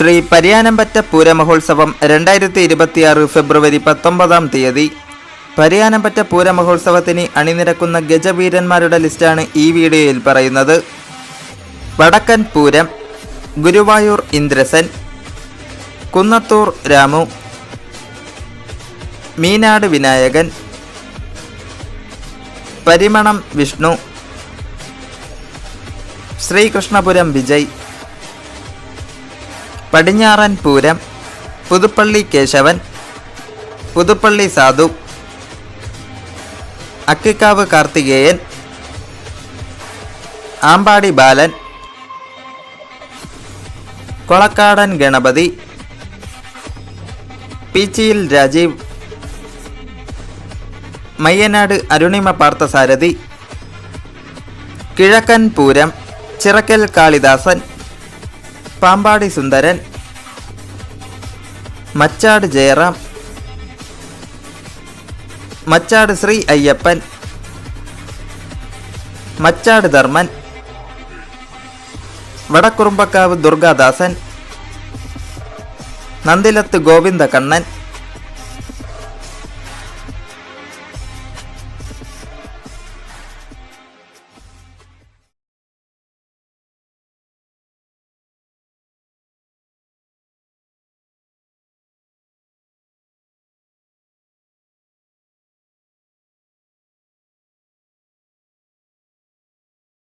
ശ്രീ പരിയാനംപറ്റ പൂരമഹോത്സവം 2026 ഫെബ്രുവരി 19 പരിയാനംപറ്റ പൂരമഹോത്സവത്തിന് അണിനിരക്കുന്ന ഗജവീരന്മാരുടെ ലിസ്റ്റാണ് ഈ വീഡിയോയിൽ പറയുന്നത്. വടക്കൻ പൂരം, ഗുരുവായൂർ ഇന്ദ്രസൻ, കുന്നത്തൂർ രാമു, മീനാട് വിനായകൻ, പരിമണം വിഷ്ണു, ശ്രീകൃഷ്ണപുരം വിജയ്, പടിഞ്ഞാറൻ പൂരം, പുതുപ്പള്ളി കേശവൻ, പുതുപ്പള്ളി സാധു, അക്കിക്കാവ് കാർത്തികേയൻ, ആമ്പാടി ബാലൻ, കൊളക്കാടൻ ഗണപതി, പീച്ചിയിൽ രാജീവ്, മയ്യനാട് അരുണിമ പാർത്ഥസാരഥി, കിഴക്കൻ പൂരം, ചിറക്കൽ കാളിദാസൻ, പാമ്പാടി സുന്ദരൻ, മച്ചാട് ജയറാം, മച്ചാട് ശ്രീ അയ്യപ്പൻ, മച്ചാട് ധർമ്മൻ, വടക്കുറുമ്പക്കാവ് ദുർഗാദാസൻ, നന്ദിലത്ത് ഗോവിന്ദ കണ്ണൻ,